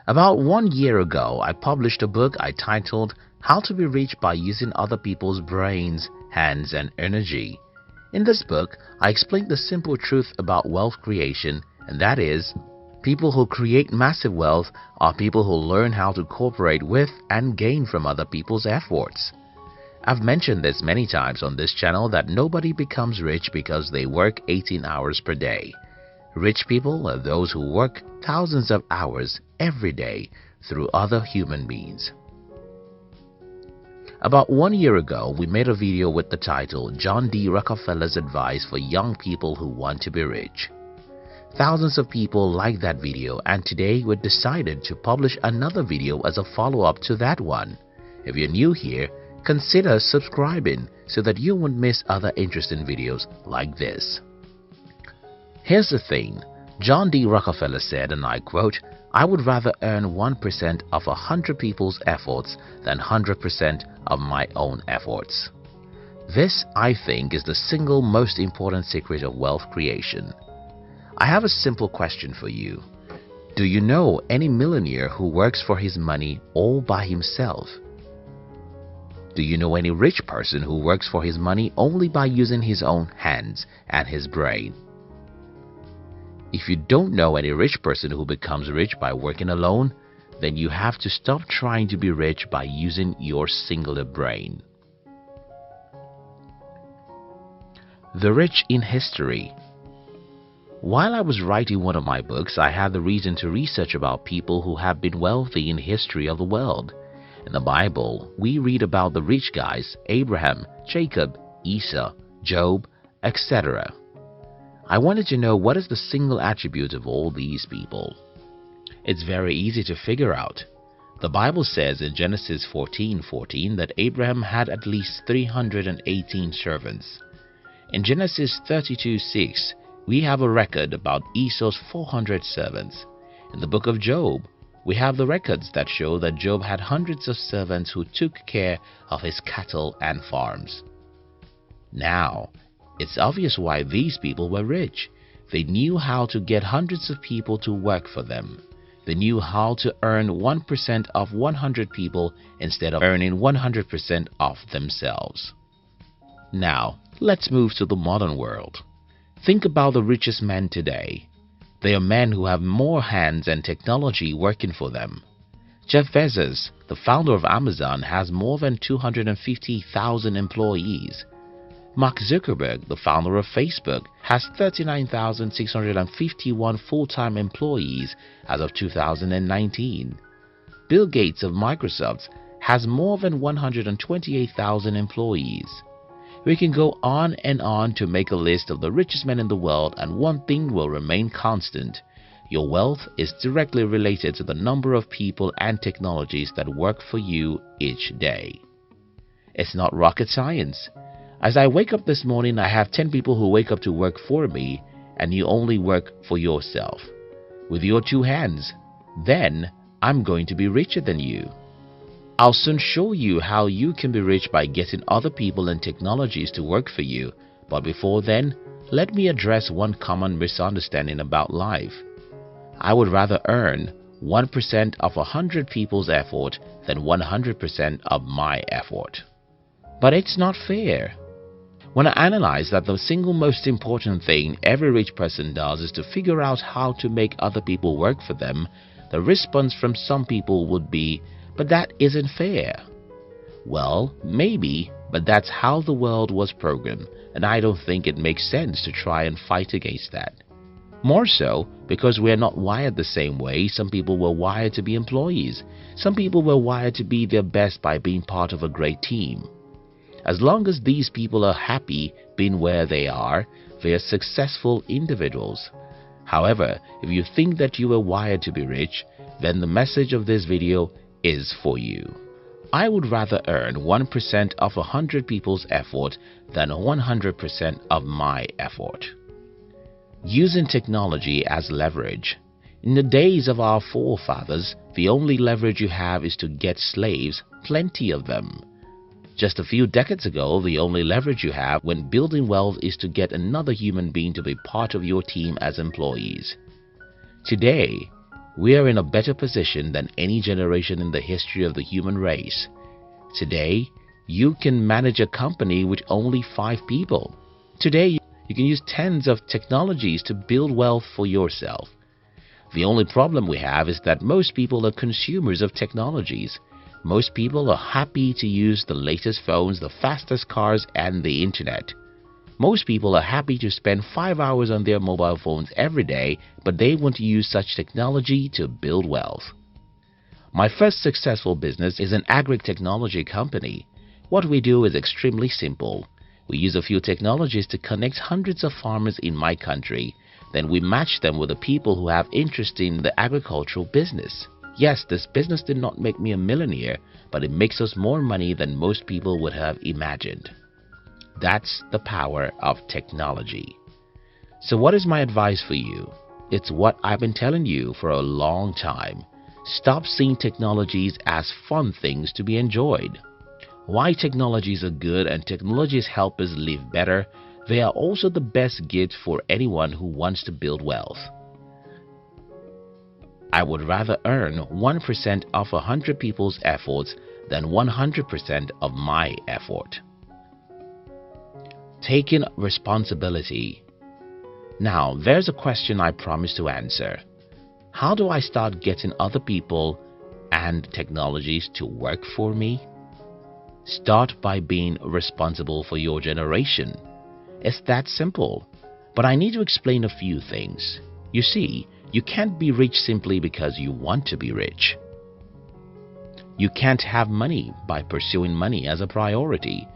About 1 year ago, I published a book I titled How to Be Rich by Using Other People's Brains, Hands and Energy. In this book, I explained the simple truth about wealth creation, and that is, people who create massive wealth are people who learn how to cooperate with and gain from other people's efforts. I've mentioned this many times on this channel that nobody becomes rich because they work 18 hours per day. Rich people are those who work thousands of hours every day through other human beings. About 1 year ago, we made a video with the title John D. Rockefeller's Advice for Young People Who Want to Be Rich. Thousands of people liked that video, and today we decided to publish another video as a follow-up to that one. If you're new here, consider subscribing so that you won't miss other interesting videos like this. Here's the thing. John D. Rockefeller said, and I quote, "I would rather earn 1% of 100 people's efforts than 100% of my own efforts." This, I think, is the single most important secret of wealth creation. I have a simple question for you. Do you know any millionaire who works for his money all by himself? Do you know any rich person who works for his money only by using his own hands and his brain? If you don't know any rich person who becomes rich by working alone, then you have to stop trying to be rich by using your singular brain. The rich in history. While I was writing one of my books, I had the reason to research about people who have been wealthy in the history of the world. In the Bible, we read about the rich guys, Abraham, Jacob, Esau, Job, etc. I wanted to know what is the single attribute of all these people. It's very easy to figure out. The Bible says in Genesis 14:14 that Abraham had at least 318 servants. In Genesis 32:6, we have a record about Esau's 400 servants. In the book of Job, we have the records that show that Job had hundreds of servants who took care of his cattle and farms. Now, it's obvious why these people were rich. They knew how to get hundreds of people to work for them. They knew how to earn 1% of 100 people instead of earning 100% of themselves. Now, let's move to the modern world. Think about the richest men today. They are men who have more hands and technology working for them. Jeff Bezos, the founder of Amazon, has more than 250,000 employees. Mark Zuckerberg, the founder of Facebook, has 39,651 full-time employees as of 2019. Bill Gates of Microsoft has more than 128,000 employees. We can go on and on to make a list of the richest men in the world, and one thing will remain constant. Your wealth is directly related to the number of people and technologies that work for you each day. It's not rocket science. As I wake up this morning, I have 10 people who wake up to work for me, and you only work for yourself. With your two hands, then I'm going to be richer than you. I'll soon show you how you can be rich by getting other people and technologies to work for you. But before then, let me address one common misunderstanding about life. I would rather earn 1% of 100 people's effort than 100% of my effort. But it's not fair. When I analyze that the single most important thing every rich person does is to figure out how to make other people work for them, the response from some people would be, "But that isn't fair." Well, maybe, but that's how the world was programmed, and I don't think it makes sense to try and fight against that. More so, because we are not wired the same way. Some people were wired to be employees. Some people were wired to be their best by being part of a great team. As long as these people are happy being where they are successful individuals. However, if you think that you are wired to be rich, then the message of this video is for you. I would rather earn 1% of 100 people's effort than 100% of my effort. Using technology as leverage. In the days of our forefathers, the only leverage you have is to get slaves, plenty of them. Just a few decades ago, the only leverage you have when building wealth is to get another human being to be part of your team as employees. Today, We are in a better position than any generation in the history of the human race. Today, you can manage a company with only 5 people. Today, you can use tens of technologies to build wealth for yourself. The only problem we have is that most people are consumers of technologies. Most people are happy to use the latest phones, the fastest cars, and the internet. Most people are happy to spend 5 hours on their mobile phones every day, but they want to use such technology to build wealth. My first successful business is an agri-technology company. What we do is extremely simple. We use a few technologies to connect hundreds of farmers in my country. Then we match them with the people who have interest in the agricultural business. Yes, this business did not make me a millionaire, but it makes us more money than most people would have imagined. That's the power of technology. So what is my advice for you? It's what I've been telling you for a long time. Stop seeing technologies as fun things to be enjoyed. Why technologies are good and technologies help us live better, they are also the best gift for anyone who wants to build wealth. I would rather earn 1% of 100 people's efforts than 100% of my effort. Taking responsibility. Now, there's a question I promised to answer. How do I start getting other people and technologies to work for me? Start by being responsible for your generation. It's that simple. But I need to explain a few things. You see, you can't be rich simply because you want to be rich. You can't have money by pursuing money as a priority.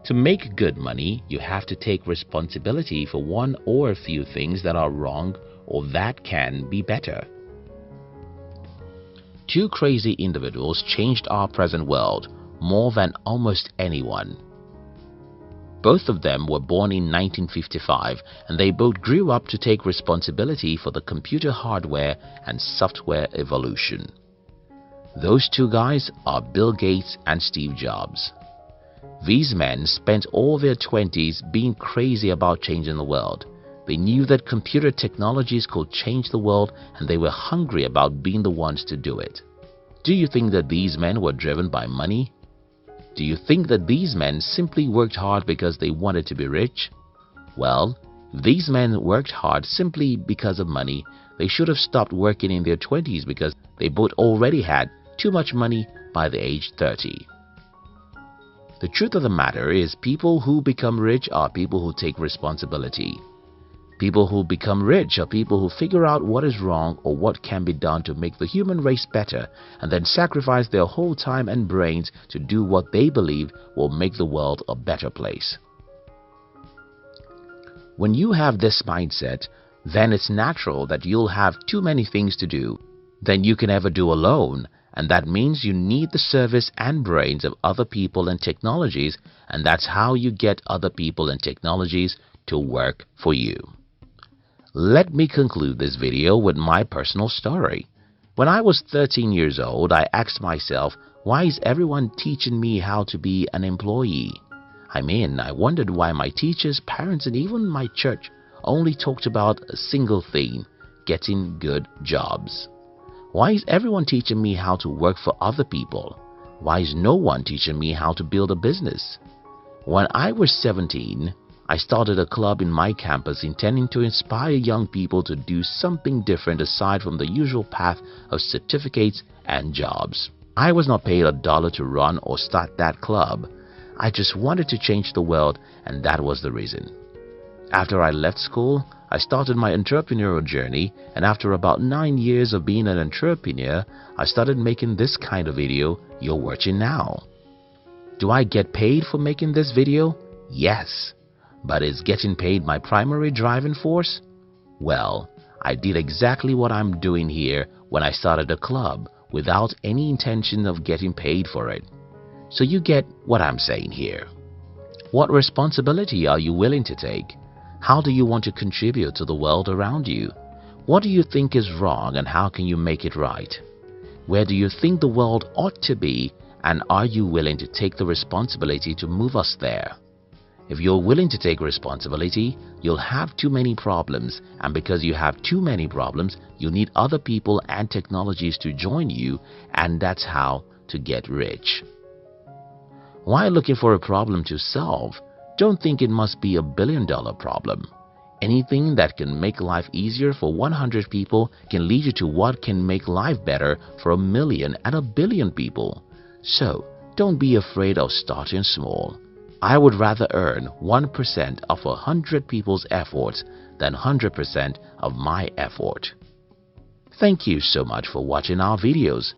To make good money, you have to take responsibility for one or a few things that are wrong or that can be better. 2 crazy individuals changed our present world more than almost anyone. Both of them were born in 1955 and they both grew up to take responsibility for the computer hardware and software evolution. Those 2 guys are Bill Gates and Steve Jobs. These men spent all their 20s being crazy about changing the world. They knew that computer technologies could change the world and they were hungry about being the ones to do it. Do you think that these men were driven by money? Do you think that these men simply worked hard because they wanted to be rich? Well, if these men worked hard simply because of money, they should have stopped working in their 20s because they both already had too much money by the age 30. The truth of the matter is people who become rich are people who take responsibility. People who become rich are people who figure out what is wrong or what can be done to make the human race better and then sacrifice their whole time and brains to do what they believe will make the world a better place. When you have this mindset, then it's natural that you'll have too many things to do than you can ever do alone, and that means you need the service and brains of other people and technologies, and that's how you get other people and technologies to work for you. Let me conclude this video with my personal story. When I was 13 years old, I asked myself, why is everyone teaching me how to be an employee? I wondered why my teachers, parents, and even my church only talked about a single thing, getting good jobs. Why is everyone teaching me how to work for other people? Why is no one teaching me how to build a business? When I was 17, I started a club in my campus intending to inspire young people to do something different aside from the usual path of certificates and jobs. I was not paid $1 to run or start that club. I just wanted to change the world, and that was the reason. After I left school, I started my entrepreneurial journey, and after about 9 years of being an entrepreneur, I started making this kind of video you're watching now. Do I get paid for making this video? Yes. But is getting paid my primary driving force? Well, I did exactly what I'm doing here when I started a club without any intention of getting paid for it. So you get what I'm saying here. What responsibility are you willing to take? How do you want to contribute to the world around you? What do you think is wrong and how can you make it right? Where do you think the world ought to be, and are you willing to take the responsibility to move us there? If you're willing to take responsibility, you'll have too many problems, and because you have too many problems, you need other people and technologies to join you, and that's how to get rich. While looking for a problem to solve, don't think it must be $1 billion problem. Anything that can make life easier for 100 people can lead you to what can make life better for 1 million and 1 billion people. So, don't be afraid of starting small. I would rather earn 1% of 100 people's efforts than 100% of my effort. Thank you so much for watching our videos.